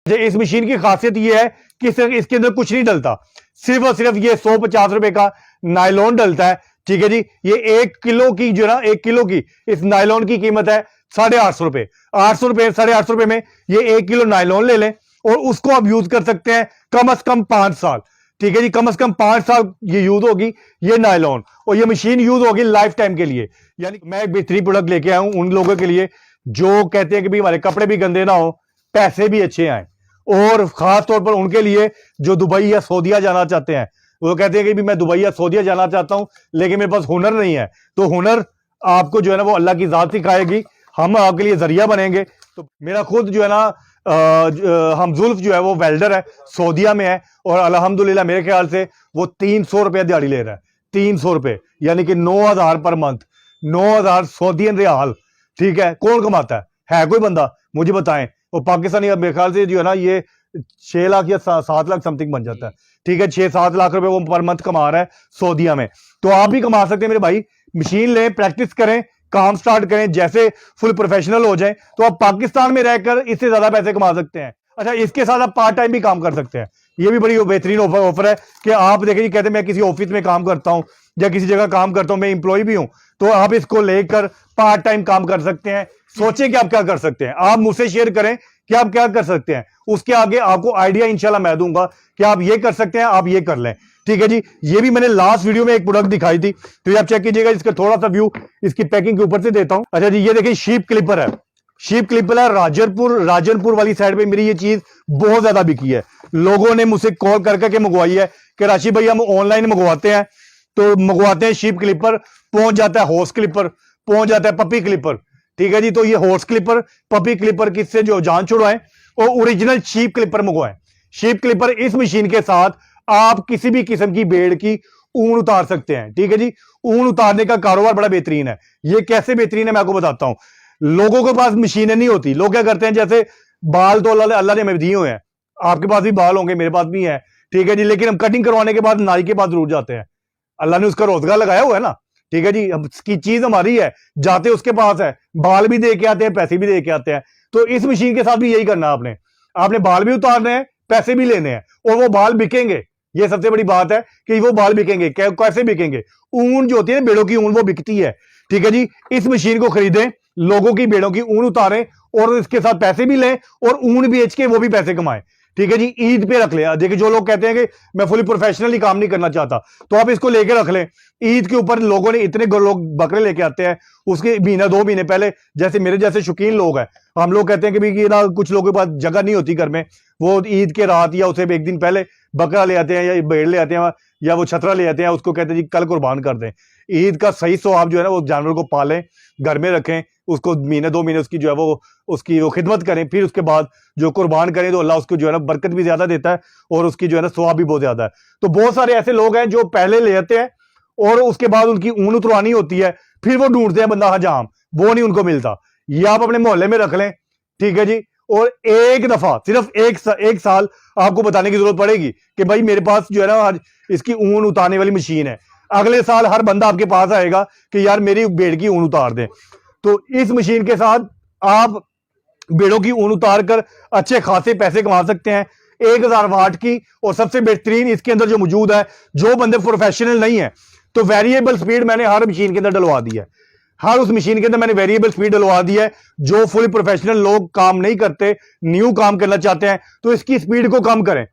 इस मशीन की खासियत यह है कि इसके अंदर कुछ नहीं डलता, सिर्फ और सिर्फ ये 150 रुपए का नायलॉन डलता है। ठीक है जी, ये 1 किलो की जो ना 1 किलो की इस नायलॉन की कीमत है 850 रुपए। 800 रुपए 850 रुपए में ये 1 किलो नायलॉन ले लें और उसको आप यूज कर सकते हैं कम से कम 5 साल। ठीक है जी, कम से कम 5 साल ये यूज होगी ये नायलॉन, और ये मशीन यूज होगी लाइफ टाइम के लिए। यानी मैं एक बेहतरीन प्रोडक्ट लेके आया हूं उन लोगों के लिए जो कहते हैं कि भाई हमारे कपड़े भी गंदे ना हो, पैसे भी अच्छे आए, और खास तौर पर उनके लिए जो दुबई या सऊदीया जाना चाहते हैं। वो कहते हैं कि भी मैं दुबई या सऊदीया जाना चाहता हूं लेकिन मेरे पास हुनर नहीं है, तो हुनर आपको जो है ना वो अल्लाह की जात सिखाएगी, हम आपके लिए जरिया बनेंगे। तो मेरा खुद जो है ना हमजुल्फ जो है वो वेल्डर है, सऊदीया में है, और अल्हम्दुलिल्लाह मेरे ख्याल से वो 300 रुपये दिहाड़ी ले रहा है। 300 रुपये यानी कि 9,000 पर मंथ, 9,000 सऊदीयन रियाल। ठीक है, कौन कमाता है कोई बंदा मुझे बताएं? वो पाकिस्तानी मेरे ख्याल से जो है ना ये 6 लाख या 7 लाख समथिंग बन जाता है। ठीक है, 6-7 लाख रुपए वो पर मंथ कमा रहा है सऊदीया में, तो आप भी कमा सकते हैं मेरे भाई। मशीन लें, प्रैक्टिस करें, काम स्टार्ट करें, जैसे फुल प्रोफेशनल हो जाए तो आप पाकिस्तान में रहकर इससे ज्यादा पैसे कमा सकते हैं। अच्छा, इसके साथ आप पार्ट टाइम भी काम कर सकते हैं, ये भी बड़ी बेहतरीन ऑफर है कि आप देखिए कहते हैं मैं किसी ऑफिस में काम करता हूं या किसी जगह काम करता हूं, मैं इंप्लॉय भी हूं, तो आप इसको लेकर पार्ट टाइम काम कर सकते हैं। सोचें कि आप क्या कर सकते हैं, आप मुझसे शेयर करें कि आप क्या कर सकते हैं, उसके आगे आपको आइडिया इंशाल्लाह मैं दूंगा कि आप ये कर सकते हैं, आप ये कर लें। ठीक है जी, ये भी मैंने लास्ट वीडियो में एक प्रोडक्ट दिखाई थी, तो ये आप चेक कीजिएगा। इसका थोड़ा सा व्यू इसकी पैकिंग के ऊपर से देता हूं। अच्छा जी, ये देखिए शीप क्लिपर है, शीप क्लिपर है। राजनपुर वाली साइड पे मेरी ये चीज बहुत ज्यादा बिकी है, लोगों ने मुझसे कॉल करके मंगवाई है कि राशिद भाई हम ऑनलाइन मंगवाते हैं, तो मंगवाते हैं शीप क्लिपर, पहुंच जाता है हॉर्स क्लिपर, पहुंच जाता है पपी क्लिपर। ठीक है जी, तो ये हॉर्स क्लिपर पपी क्लिपर किससे जो जान छुड़वाएं और ओरिजिनल शीप क्लिपर मंगवाएं। शीप क्लिपर इस मशीन के साथ आप किसी भी किस्म की भेड़ की ऊन उतार सकते हैं। ठीक है जी, ऊन उतारने का कारोबार बड़ा बेहतरीन है। ये कैसे बेहतरीन है मैं आपको बताता हूं। लोगों के पास मशीनें नहीं होती, लोग क्या करते हैं, जैसे बाल तो अल्लाह ने हमें दिए हुए हैं, आपके पास भी बाल होंगे, मेरे पास भी है। ठीक है जी, लेकिन हम कटिंग करवाने के बाद नाई के पास जरूर जाते हैं, अल्लाह ने उसका रोजगार लगाया हुआ है ना। ठीक है जी, की चीज हमारी है, जाते उसके पास है, बाल भी दे के आते हैं, पैसे भी दे के आते हैं। तो इस मशीन के साथ भी यही करना है आपने बाल भी उतारने हैं, पैसे भी लेने हैं, और वो बाल बिकेंगे। ये सबसे बड़ी बात है कि वो बाल बिकेंगे। कैसे बिकेंगे? ऊन जो होती है बेड़ों की ऊन, वो बिकती है। ठीक है जी, इस मशीन को खरीदें, लोगों की बेड़ों की ऊन उतारें और इसके साथ पैसे भी लें और ऊन बेच के वो भी पैसे कमाएं। ठीक है जी, ईद पे रख ले। देखिए जो लोग कहते हैं कि मैं फुली प्रोफेशनली काम नहीं करना चाहता, तो आप इसको लेके रख लें। ईद के ऊपर लोगों ने इतने लोग बकरे लेके आते हैं, उसके महीना 2 महीने पहले, जैसे मेरे जैसे शौकीन लोग हैं, हम लोग कहते हैं कि भाई ना कुछ लोगों के पास जगह नहीं होती घर में, वो ईद के रात या उसे एक दिन पहले बकरा ले आते हैं या भेड़ ले आते हैं या वो छतरा ले आते हैं, उसको कहते हैं जी कल कुर्बान कर दें। ईद का सही स्वाब जो है ना वो जानवर को पालें, घर में रखें, उसको महीने 2 महीने उसकी जो है वो उसकी वो खिदमत करें, फिर उसके बाद जो कुर्बान करें तो अल्लाह उसको जो है ना बरकत भी ज्यादा देता है और उसकी जो है ना स्वाब भी बहुत ज्यादा है। तो बहुत सारे ऐसे लोग हैं जो पहले ले आते हैं और उसके बाद उनकी ऊन उतरवानी होती है, फिर वो ढूंढते हैं बंदा हजाम, वो नहीं उनको मिलता। ये आप अपने मोहल्ले में रख लें। ठीक है जी, और एक दफा सिर्फ एक साल आपको बताने की जरूरत पड़ेगी कि भाई मेरे पास जो है ना आज इसकी ऊन उतारने वाली मशीन है। अगले साल हर बंदा आपके पास आएगा कि यार मेरी भेड़ की ऊन उतार दे। तो इस मशीन के साथ आप भेड़ों की ऊन उतार कर अच्छे खासे पैसे कमा सकते हैं। 1000 वाट की, और सबसे बेहतरीन इसके अंदर जो मौजूद है, जो बंदे प्रोफेशनल नहीं है तो वेरिएबल स्पीड मैंने हर मशीन के अंदर डलवा दी है। हर उस मशीन के अंदर मैंने वेरिएबल स्पीड डलवा दी है। जो फुल प्रोफेशनल लोग काम नहीं करते, न्यू काम करना चाहते हैं, तो इसकी स्पीड को कम करें,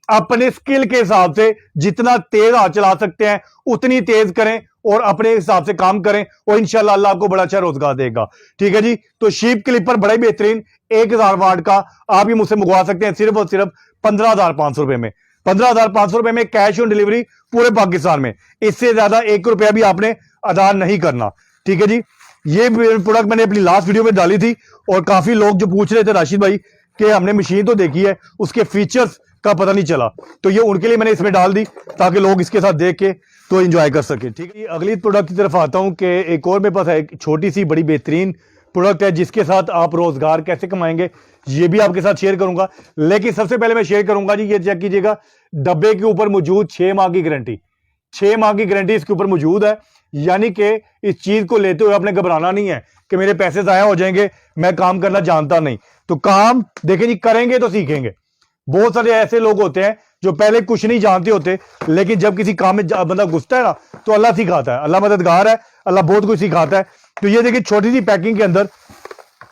अपने स्किल के हिसाब से जितना तेज हाथ चला सकते हैं उतनी तेज करें और अपने हिसाब से काम करें, और इंशाल्लाह अल्लाह आपको बड़ा अच्छा रोजगार देगा। ठीक है जी, तो शीप क्लिपर बड़ा ही बेहतरीन 1000 वाट का आप ये मुझसे मंगवा सकते हैं सिर्फ और सिर्फ 15,500 रुपए में। 15,500 रुपए में कैश ऑन डिलीवरी पूरे पाकिस्तान में। इससे ज्यादा 1 रुपया भी आपने अदा नहीं करना। ठीक है जी, ये प्रोडक्ट मैंने अपनी लास्ट वीडियो में डाली थी और काफी लोग जो पूछ रहे थे राशिद भाई कि हमने मशीन तो देखी है, उसके फीचर्स का पता नहीं चला, तो ये उनके लिए मैंने इसमें डाल दी ताकि लोग इसके साथ देख के तो एंजॉय कर सके। ठीक है, अगली प्रोडक्ट की तरफ आता हूं कि एक और मेरे पास है, एक छोटी सी बड़ी बेहतरीन प्रोडक्ट है जिसके साथ आप रोजगार कैसे कमाएंगे ये भी आपके साथ शेयर करूंगा। लेकिन सबसे पहले मैं शेयर करूंगा जी, ये चेक कीजिएगा, डब्बे के ऊपर मौजूद 6 माह की गारंटी, 6 माह की गारंटी इसके ऊपर मौजूद है। यानी कि इस चीज को लेते हुए आपने घबराना नहीं है कि मेरे पैसे जाया हो जाएंगे, मैं काम करना जानता नहीं। तो काम देखें जी, करेंगे तो सीखेंगे। बहुत सारे ऐसे लोग होते हैं जो पहले कुछ नहीं जानते होते, लेकिन जब किसी काम में बंदा घुसता है ना तो अल्लाह सिखाता है, अल्लाह मददगार है, अल्लाह बहुत कुछ सिखाता है। तो ये देखिए छोटी सी पैकिंग के अंदर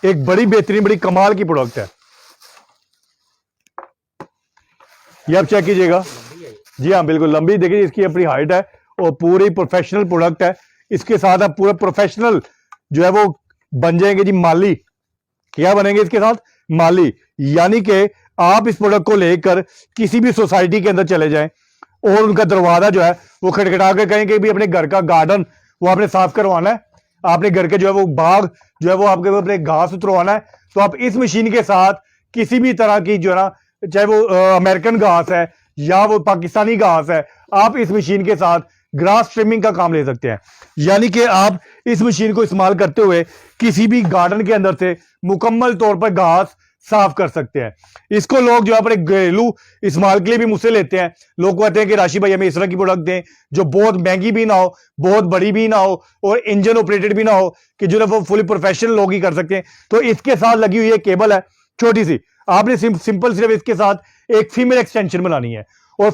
एक बड़ी बेहतरीन, बड़ी कमाल की प्रोडक्ट है। ये आप चेक कीजिएगा। जी हाँ बिल्कुल लंबी, देखिए इसकी अपनी हाइट है और पूरी प्रोफेशनल प्रोडक्ट है। इसके साथ आप पूरा प्रोफेशनल जो है वो बन जाएंगे जी माली। क्या बनेंगे इसके साथ? माली। यानी कि आप इस प्रोडक्ट को लेकर किसी भी सोसाइटी के अंदर चले जाएं और उनका दरवाजा जो है वो खटखटा कर कहें कि भी अपने घर का गार्डन वो आपने साफ करवाना है, आपने घर के जो है वो बाग जो है वो आपके अपने घास उतरवाना है, तो आप इस मशीन के साथ किसी भी तरह की जो है ना, चाहे वो अमेरिकन घास है या वो पाकिस्तानी घास है, आप इस मशीन के साथ ग्रास ट्रिमिंग का काम ले सकते हैं। यानी कि आप इस मशीन को इस्तेमाल करते हुए किसी भी गार्डन के अंदर से मुकम्मल तौर पर घास साफ कर सकते हैं। इसको लोग जो अपने घरेलू इस्तेमाल के लिए भी मुझसे लेते हैं। लोग कहते हैं कि राशि भाई हमें इस तरह की प्रोडक्ट दें जो बहुत महंगी भी ना हो, बहुत बड़ी भी ना हो और इंजन ऑपरेटेड भी ना हो, कि जो है वो फुली प्रोफेशनल लोग ही कर सकते हैं। तो इसके साथ लगी हुई एक केबल है छोटी सी, आपने सिंपल सिर्फ इसके साथ एक फीमेल एक्सटेंशन बनानी है और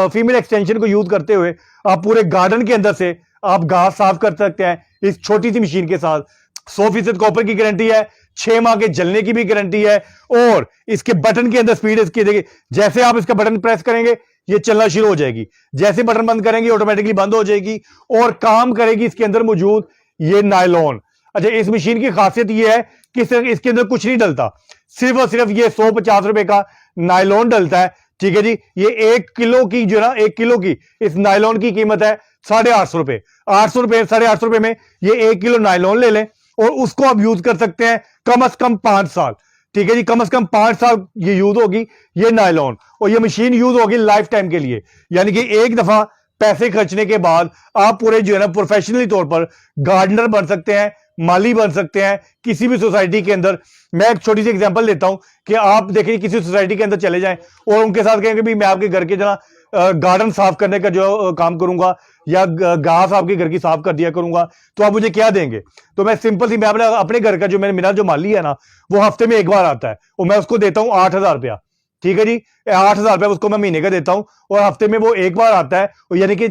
फीमेल एक्सटेंशन को यूज करते हुए आप पूरे गार्डन के अंदर से आप घास साफ कर सकते हैं इस छोटी सी मशीन के साथ। 100% कॉपर की गारंटी है, 6 माह के जलने की भी गारंटी है और इसके बटन के अंदर स्पीड इसकी देखिए, जैसे आप इसका बटन प्रेस करेंगे ये चलना शुरू हो जाएगी, जैसे बटन बंद करेंगे ऑटोमेटिकली बंद हो जाएगी और काम करेगी इसके अंदर मौजूद ये नायलॉन। अच्छा, इस मशीन की खासियत ये है कि इसके अंदर कुछ नहीं डलता, सिर्फ और सिर्फ ये 150 रुपए का नायलॉन डलता है। ठीक है जी, ये 1 किलो की जो ना 1 किलो की इस नायलॉन की कीमत है 850 रुपए। 800 रुपए 850 रुपए में ये 1 किलो नायलॉन ले लें और उसको आप यूज कर सकते हैं कम से कम 5 साल। ठीक है जी, कम से कम 5 साल ये यूज होगी ये नायलॉन, और ये मशीन यूज होगी लाइफ टाइम के लिए। यानी कि एक दफा पैसे खर्चने के बाद आप पूरे जो है ना प्रोफेशनली तौर पर गार्डनर बन सकते हैं, माली बन सकते हैं किसी भी सोसाइटी के अंदर। मैं एक छोटी सी एग्जांपल लेता हूं कि आप देखिए किसी सोसाइटी के अंदर चले जाएं और उनके साथ कहेंगे भी मैं आपके घर के जना गार्डन साफ करने का जो काम करूंगा या घास आपके घर की साफ कर दिया करूंगा, तो आप मुझे क्या देंगे? तो मैं सिंपल सी, मैं अपने घर का जो मेरा जो माली है ना वो हफ्ते में एक बार आता है और मैं उसको देता हूं 8,000 रुपया। ठीक है जी, 8,000 रुपया उसको मैं महीने का देता हूं और हफ्ते में वो एक बार आता है, और यानी कि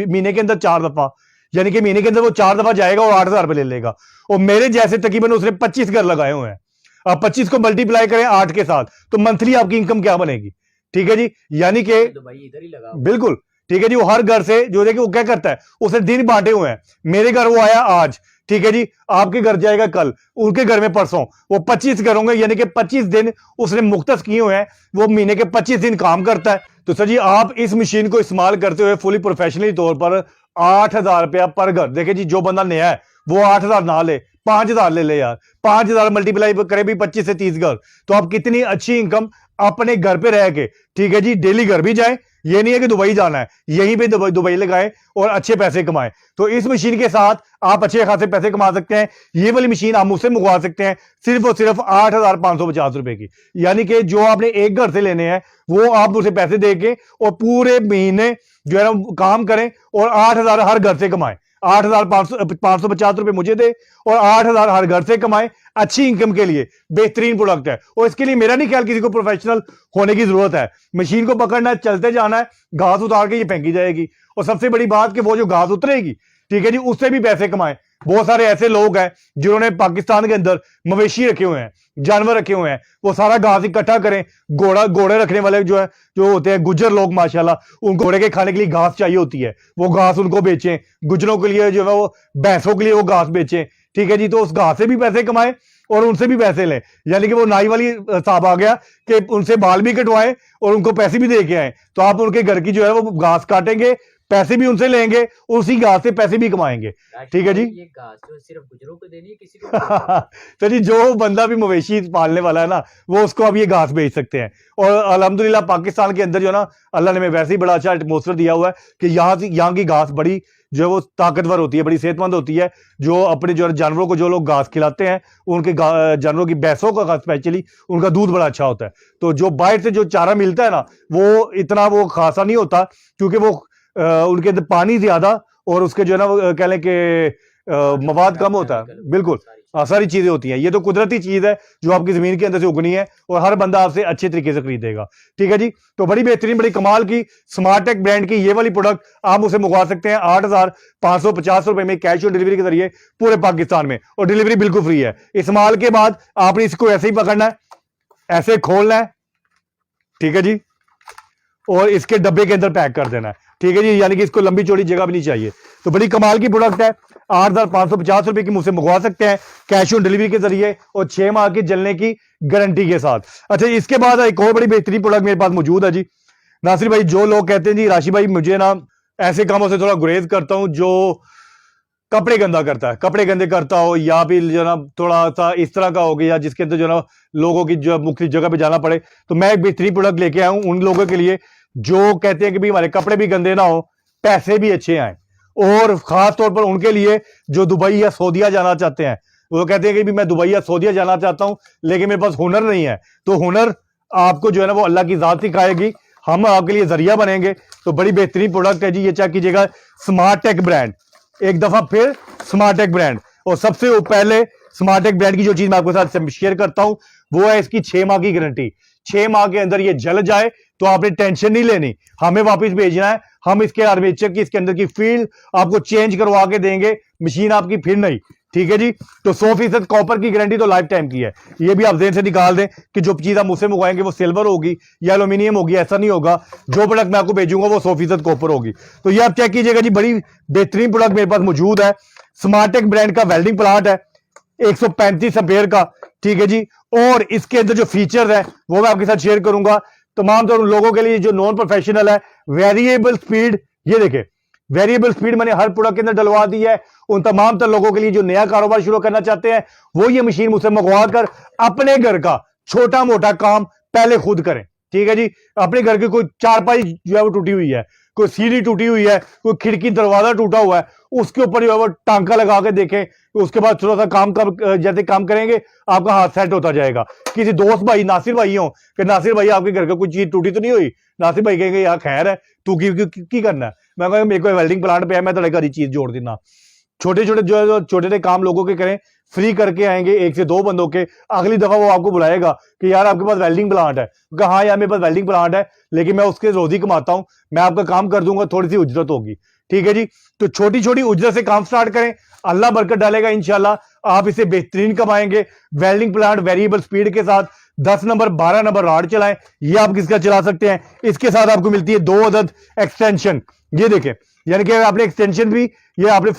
महीने के अंदर 4 दफा, यानी कि महीने के अंदर वो 4 दफा जाएगा और 8,000 रुपये ले लेगा। और मेरे जैसे तकरीबन उसने 25 घर लगाए हुए हैं, आप 25 को मल्टीप्लाई करें 8 के साथ तो मंथली आपकी इनकम क्या बनेगी? ठीक है जी, यानी कि इधर ही लगा बिल्कुल ठीक है जी। वो हर घर से जो देखिए वो क्या करता है, उसने दिन बांटे हुए हैं। मेरे घर वो आया आज, ठीक है जी, आपके घर जाएगा कल, उनके घर में परसों, वो 25 घर होंगे, यानी कि 25 दिन उसने मुख्तस किए हुए हैं। वो महीने के 25 दिन काम करता है। तो सर जी आप इस मशीन को इस्तेमाल करते हुए फुली प्रोफेशनली तौर पर 8,000 रुपया पर घर, देखिए जी जो बंदा नया है वो 8,000 ना ले, 5,000 ले ले यार। 5,000 मल्टीप्लाई करे भी 25 से 30 घर, तो आप कितनी अच्छी इनकम अपने घर पे रह के, ठीक है जी, डेली घर भी जाए, ये नहीं है कि दुबई जाना है, यहीं पे दुबई लगाएं और अच्छे पैसे कमाएं। तो इस मशीन के साथ आप अच्छे खासे पैसे कमा सकते हैं। ये वाली मशीन आप मुझसे मंगवा सकते हैं सिर्फ और सिर्फ 8,550 रुपए की। यानी कि जो आपने एक घर से लेने हैं वो आप उसे पैसे दे के और पूरे महीने जो है ना काम करें और 8,000 हर घर से कमाएं। 8,550 रुपए मुझे दे और 8,000 हर घर से कमाए। अच्छी इनकम के लिए बेहतरीन प्रोडक्ट है और इसके लिए मेरा नहीं ख्याल किसी को प्रोफेशनल होने की जरूरत है। मशीन को पकड़ना है, चलते जाना है, घास उतार के ये फेंकी जाएगी और सबसे बड़ी बात कि वो जो घास उतरेगी, ठीक है जी, उससे भी पैसे कमाए। बहुत सारे ऐसे लोग हैं जिन्होंने पाकिस्तान के अंदर मवेशी रखे हुए हैं, जानवर रखे हुए हैं, वो सारा घास इकट्ठा करें। घोड़े रखने वाले जो है जो होते हैं गुज्जर लोग माशाल्लाह, उन घोड़े के खाने के लिए घास चाहिए होती है, वो घास उनको बेचें। गुज्जरों के लिए जो है वो भैंसों के लिए वो घास बेचें। ठीक है जी, तो उस घास से भी पैसे कमाएं और उनसे भी पैसे लें। यानी कि वो नाई वाली हिसाब आ गया कि उनसे बाल भी कटवाएं और उनको पैसे भी दे के आए। तो आप उनके घर की जो है वो घास काटेंगे, पैसे भी उनसे लेंगे, उसी घास से पैसे भी कमाएंगे। ठीक है जी, ये घास जो सिर्फ गुजरों को देनी है, किसी को तो जी जो बंदा भी मवेशी पालने वाला है ना वो उसको अब ये घास बेच सकते हैं। और अल्हम्दुलिल्लाह पाकिस्तान के अंदर जो ना अल्लाह ने वैसे ही बड़ा अच्छा एटमोसफेयर दिया हुआ है कि यहाँ की घास बड़ी जो है वो ताकतवर होती है, बड़ी सेहतमंद होती है। जो अपने जो जानवरों को जो लोग घास खिलाते हैं उनके जानवरों की भैंसों का स्पेशली उनका दूध बड़ा अच्छा होता है। तो जो बाहर से जो चारा मिलता है ना वो इतना वो खासा नहीं होता, क्योंकि वो उनके अंदर पानी ज्यादा और उसके जो है ना वो कह लें कि मवाद कम होता है, बिल्कुल सारी चीजें होती हैं। ये तो कुदरती चीज है जो आपकी जमीन के अंदर से उगनी है और हर बंदा आपसे अच्छे तरीके से खरीदेगा। ठीक है जी, तो बड़ी बेहतरीन बड़ी कमाल की स्मार्टेक ब्रांड की ये वाली प्रोडक्ट आप उसे मंगवा सकते हैं 8,550 रुपए में कैश ऑन डिलीवरी के जरिए पूरे पाकिस्तान में, और डिलीवरी बिल्कुल फ्री है। इस्तेमाल के बाद आपने इसको ऐसे ही पकड़ना है, ऐसे खोलना है, ठीक है जी, और इसके डब्बे के अंदर पैक कर देना है। ठीक है जी, यानी कि इसको लंबी चौड़ी जगह भी नहीं चाहिए। तो बड़ी कमाल की प्रोडक्ट है, 8,550 रुपए की मुझसे मंगवा सकते हैं कैश ऑन डिलीवरी के जरिए और 6 माह की जलने की गारंटी के साथ। अच्छा, इसके बाद एक और बड़ी बेहतरीन प्रोडक्ट मेरे पास मौजूद है जी। नासिर भाई, जो लोग कहते हैं जी राशि भाई मुझे ना ऐसे कामों से थोड़ा गुरेज करता हूं जो कपड़े गंदा करता है, कपड़े गंदे करता हो, या फिर जो ना थोड़ा सा इस तरह का हो गया जिसके अंदर जो ना लोगों की जो मुख्तलिफ जगह पे जाना पड़े, तो मैं एक बेहतरीन प्रोडक्ट लेके आया हूं उन लोगों के लिए जो कहते हैं कि भाई हमारे कपड़े भी गंदे ना हो, पैसे भी अच्छे आए, और खास तौर पर उनके लिए जो दुबई या सऊदीया जाना चाहते हैं। वो कहते हैं कि भी मैं दुबई या सऊदीया जाना चाहता हूं लेकिन मेरे पास हुनर नहीं है, तो हुनर आपको जो है ना वो अल्लाह की जात सिखाएगी, हम आपके लिए जरिया बनेंगे। तो बड़ी बेहतरीन प्रोडक्ट है जी, ये चेक कीजिएगा, स्मार्टेक ब्रांड, एक दफा फिर स्मार्टेक ब्रांड। और सबसे पहले स्मार्टेक ब्रांड की जो चीज मैं आपके साथ शेयर करता हूं वो है इसकी 6 माह की गारंटी। 6 माह के अंदर ये जल जाए तो आपने टेंशन नहीं लेनी, हमें वापस भेजना है, हम इसके आर्मेचर की इसके अंदर की फील्ड आपको चेंज करवा के देंगे, मशीन आपकी फिर नहीं। ठीक है जी, तो 100% कॉपर की गारंटी तो लाइफ टाइम की है। ये भी आप ध्यान से निकाल दें कि जो चीज आप मुझसे मंगवाएंगे वो सिल्वर होगी या एल्यूमिनियम होगी, ऐसा नहीं होगा। जो प्रोडक्ट मैं आपको भेजूंगा वो 100% कॉपर होगी। तो ये आप चेक कीजिएगा जी, बड़ी बेहतरीन प्रोडक्ट मेरे पास मौजूद है। स्मार्टेक ब्रांड का वेल्डिंग प्लांट है 135 एम्पेयर का। ठीक है जी, और इसके अंदर जो फीचर है वो मैं आपके साथ शेयर करूंगा तमाम तो उन लोगों के लिए जो नॉन प्रोफेशनल है। वेरिएबल स्पीड, ये देखें, वेरिएबल स्पीड मैंने हर प्रोडक्ट के अंदर डलवा दी है। उन तमाम तर लोगों के लिए जो नया कारोबार शुरू करना चाहते हैं वो ये मशीन मुझसे मंगवा कर अपने घर का छोटा मोटा काम पहले खुद करें। ठीक है जी, अपने घर की कोई चारपाई जो है वो टूटी हुई है, कोई सीढ़ी टूटी हुई है, कोई खिड़की दरवाजा टूटा हुआ है, उसके ऊपर जो है वो टांका लगा के देखें, उसके बाद थोड़ा सा काम जैसे काम करेंगे आपका हाथ सेट होता जाएगा। किसी दोस्त भाई नासिर भाई हो कि नासिर भाई आपके घर का कोई चीज टूटी तो नहीं हुई, नासिर भाई कहेंगे यार खैर है तू की करना है, मैं कहूँगा मेरे को वेल्डिंग प्लांट पे है, मैं तेरे घर ही चीज जोड़ देना। छोटे छोटे जो छोटे छोटे काम लोगों के करें, फ्री करके आएंगे 1 से 2 बंदों के। अगली दफा वो आपको बुलाएगा कि यार आपके पास वेल्डिंग प्लांट है, हाँ यार मेरे पास वेल्डिंग प्लांट है लेकिन मैं उसके रोजी कमाता हूं, मैं आपका काम कर दूंगा, थोड़ी सी उजरत होगी। ठीक है जी, तो छोटी छोटी उजरत से काम स्टार्ट करें, अल्लाह बरकत डालेगा इंशाल्लाह, आप इसे बेहतरीन कमाएंगे। वेल्डिंग प्लांट वेरिएबल स्पीड के साथ 10 नंबर 12 नंबर राड चलाएं, ये आप किसका चला सकते हैं। इसके साथ आपको मिलती है 2 अदद एक्सटेंशन, ये देखें, यानी कि आपने एक्सटेंशन भी ये आपने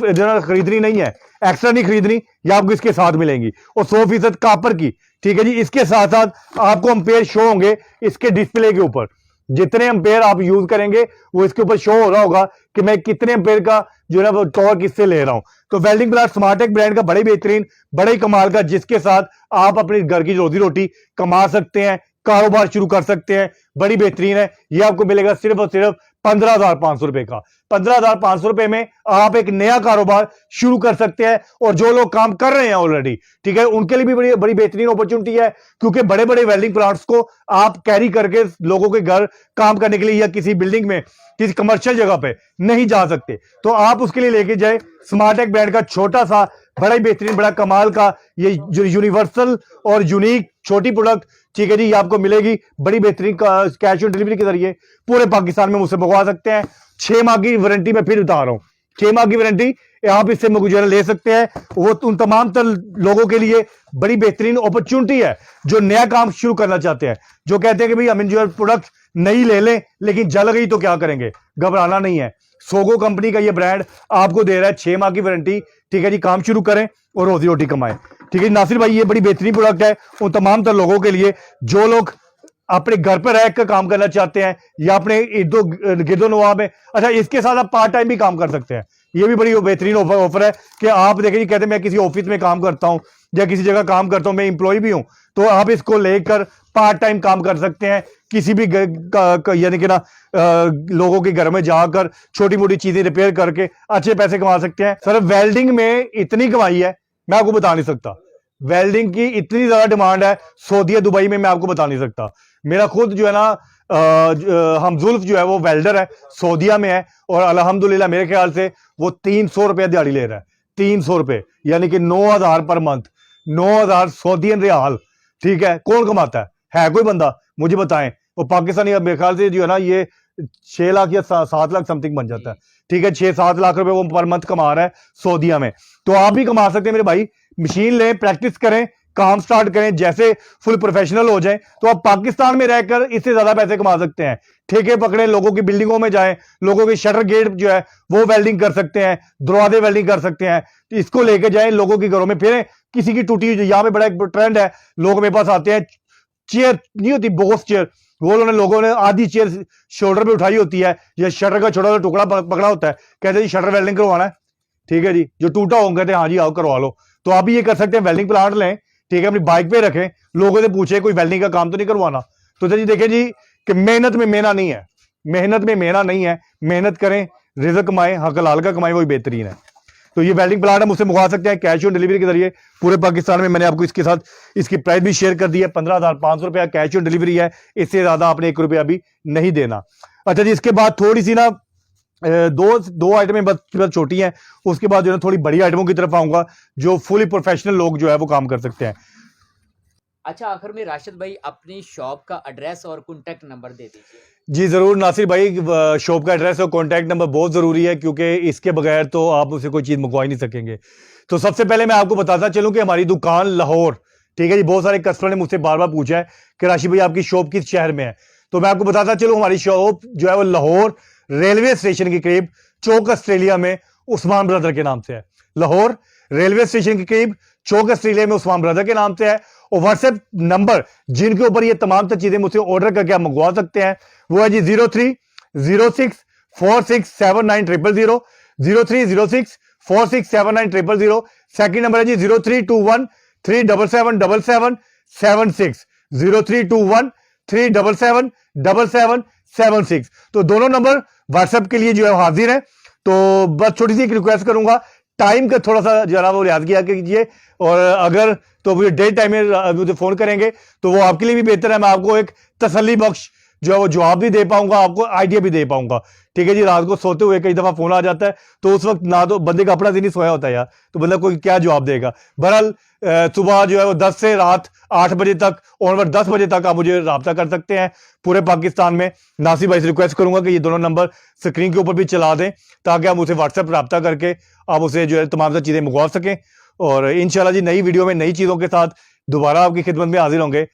खरीदनी नहीं है, एक्स्ट्रा नहीं खरीदनी, ये आपको इसके साथ मिलेंगी, और 100% कापर की। ठीक है जी, इसके साथ साथ आपको एम्पेयर शो होंगे इसके डिस्प्ले के ऊपर, जितने एम्पेयर आप यूज करेंगे वो इसके ऊपर शो हो रहा होगा कि मैं कितने एम्पेयर का जो है वो टॉर्क किससे ले रहा हूं। तो वेल्डिंग प्लांट स्मार्टेक ब्रांड का बड़े बेहतरीन बड़े कमाल का, जिसके साथ आप अपने घर की रोजी रोटी कमा सकते हैं, कारोबार शुरू कर सकते हैं, बड़ी बेहतरीन है। ये आपको मिलेगा सिर्फ और सिर्फ 15,500 रुपए का। 15,500 रुपए में आप एक नया कारोबार शुरू कर सकते हैं, और जो लोग काम कर रहे हैं ऑलरेडी, ठीक है, उनके लिए भी बड़ी बड़ी बेहतरीन अपॉर्चुनिटी है, क्योंकि बड़े बड़े वेल्डिंग प्लांट्स को आप कैरी करके लोगों के घर काम करने के लिए या किसी बिल्डिंग में किसी कमर्शियल जगह पे नहीं जा सकते, तो आप उसके लिए लेके जाए स्मार्टेक ब्रांड का छोटा सा बड़ा ही बेहतरीन बड़ा कमाल का ये जो यूनिवर्सल और यूनिक छोटी प्रोडक्ट। ठीक है जी, ये आपको मिलेगी बड़ी बेहतरीन कैश ऑन डिलीवरी के जरिए पूरे पाकिस्तान में मुझसे मंगवा सकते हैं। 6 माह की वारंटी में फिर बता रहा हूं, 6 माह की वारंटी आप इससे मुझे ले सकते हैं। वो उन तमाम तर लोगों के लिए बड़ी बेहतरीन अपॉर्चुनिटी है जो नया काम शुरू करना चाहते हैं, जो कहते हैं कि भाई हम जो प्रोडक्ट नहीं ले लें लेकिन जल गई तो क्या करेंगे, घबराना नहीं है। सोगो कंपनी का ये ब्रांड आपको दे रहा है 6 माह की वारंटी। ठीक है जी, काम शुरू करें और रोजी रोटी कमाएं। ठीक है नासिर भाई, ये बड़ी बेहतरीन प्रोडक्ट है उन तमाम तर लोगों के लिए जो लोग अपने घर पर रहकर काम करना चाहते हैं या अपने इर्दो गिर्दो नवाब में। अच्छा, इसके साथ आप पार्ट टाइम भी काम कर सकते हैं, ये भी बड़ी बेहतरीन ऑफर है कि आप देखिए, कहते हैं मैं किसी ऑफिस में काम करता हूं या किसी जगह काम करता हूं, मैं एम्प्लॉय भी हूं, तो आप इसको लेकर पार्ट टाइम काम कर सकते हैं किसी भी यानी कि ना लोगों के घर में जाकर छोटी मोटी चीजें रिपेयर करके अच्छे पैसे कमा सकते हैं। सर वेल्डिंग में इतनी कमाई है मैं आपको बता नहीं सकता, वेल्डिंग की इतनी ज्यादा डिमांड है सऊदी दुबई में, मैं आपको बता नहीं सकता। मेरा खुद जो है ना हमजुल्फ जो है वो वेल्डर है, सऊदीया में है, और अल्हम्दुलिल्लाह मेरे ख्याल से वो 300 रुपये दिहाड़ी ले रहा है। 300 रुपये यानी कि 9,000 पर मंथ, 9,000 सऊदीयन रियाल। ठीक है, कौन कमाता है कोई बंदा मुझे बताएं? वो पाकिस्तानी मेरे ख्याल से जो है ना ये 6 लाख या 7 लाख समथिंग बन जाता है। ठीक है, 6-7 लाख रुपए वो पर मंथ कमा रहा है सऊदीया में। तो आप भी कमा सकते हैं मेरे भाई। मशीन लें, प्रैक्टिस करें, काम स्टार्ट करें, जैसे फुल प्रोफेशनल हो जाएं तो आप पाकिस्तान में रहकर इससे ज्यादा पैसे कमा सकते हैं। ठेके पकड़े, लोगों की बिल्डिंगों में जाएं, लोगों के शटर गेट जो है वो वेल्डिंग कर सकते हैं, दरवाजे वेल्डिंग कर सकते हैं। तो इसको लेके जाएं, लोगों के घरों में फिरें। किसी की टूटी हुई, यहाँ पे बड़ा एक ट्रेंड है, लोग मेरे पास आते हैं, चेयर नहीं होती बॉस चेयर, वो लोगों ने आधी चेयर शोल्डर पे उठाई होती है, या शटर का छोटा सा टुकड़ा पकड़ा होता है, कहते जी शटर वेल्डिंग करवाना है। ठीक है जी, जो टूटा होगा कहते हैं हाँ जी आओ करवा लो। तो आप भी ये कर सकते हैं, वेल्डिंग प्लांट लें, ठीक है, अपनी बाइक पे रखें, लोगों से पूछे कोई वेल्डिंग का काम तो नहीं करवाना। तो जी देखें जी कि मेहनत में मेहनत नहीं है, मेहनत में मेहनत नहीं है, मेहनत करें, रिज़्क कमाएं, हक हलाल का कमाएं, वही बेहतरीन है। तो ये वेल्डिंग प्लांट हम उससे मंगवा सकते हैं कैश ऑन डिलीवरी के जरिए पूरे पाकिस्तान में। मैंने आपको इसके साथ इसकी प्राइस भी शेयर कर दी है, 15,500 रुपया कैश ऑन डिलीवरी है, इससे ज्यादा आपने 1 रुपया भी नहीं देना। अच्छा जी, इसके बाद थोड़ी सी ना दो आइटमें बस छोटी हैं, उसके बाद जो है थोड़ी बड़ी आइटमों की तरफ आऊंगा जो फुली प्रोफेशनल लोग जो है वो काम कर सकते हैं। अच्छा, आखिर में राशिद भाई अपनी शॉप का एड्रेस और कॉन्टैक्ट नंबर दे दीजिए। जी जरूर नासिर भाई, शॉप का एड्रेस और कॉन्टैक्ट नंबर बहुत जरूरी है, क्योंकि इसके बगैर तो आप उसे कोई चीज मंगवा ही नहीं सकेंगे। तो सबसे पहले मैं आपको बताता चलूं कि हमारी दुकान लाहौर, ठीक है जी, बहुत सारे कस्टमर ने मुझसे बार बार पूछा है कि राशिद भाई आपकी शॉप किस शहर में है। तो मैं आपको बताता चलूं हमारी शॉप जो है वो लाहौर रेलवे स्टेशन के करीब चौक ऑस्ट्रेलिया में उस्मान ब्रदर के नाम से है। लाहौर रेलवे स्टेशन के करीब चौक ऑस्ट्रेलिया में उस्मान ब्रदर के नाम से है। और व्हाट्सएप नंबर जिनके ऊपर ये तमाम चीजें मुझसे ऑर्डर करके आप मंगवा सकते हैं वो है जी 0306467900, 0306467900। सेकंड नंबर है जी 0321377776, 0321377776। तो दोनों नंबर व्हाट्सएप के लिए जो है हाजिर है। तो बस छोटी सी एक रिक्वेस्ट करूंगा, टाइम का थोड़ा सा जो है वो लिहाज किया कीजिए, और अगर तो वो डे टाइम में मुझे फोन करेंगे तो वो आपके लिए भी बेहतर है। मैं आपको एक तसल्ली बख्श जो है वो जवाब भी दे पाऊंगा, आपको आइडिया भी दे पाऊंगा। ठीक है जी, रात को सोते हुए कई दफा फोन आ जाता है, तो उस वक्त ना तो बंदे का अपना दिन ही सोया होता है यार, तो बंदा कोई क्या जवाब देगा। बहरहाल सुबह जो है वो 10 से रात 8 बजे तक, ऑनवर्ड 10 बजे तक आप मुझे रब्ता कर सकते हैं पूरे पाकिस्तान में। नासिर भाई से रिक्वेस्ट करूंगा कि ये दोनों नंबर स्क्रीन के ऊपर भी चला दें, ताकि हम उसे व्हाट्सएप रब्ता करके आप उसे जो है तमाम चीजें मंगवा सकें। और इंशाल्लाह जी नई वीडियो में नई चीजों के साथ दोबारा आपकी खिदमत में हाजिर होंगे।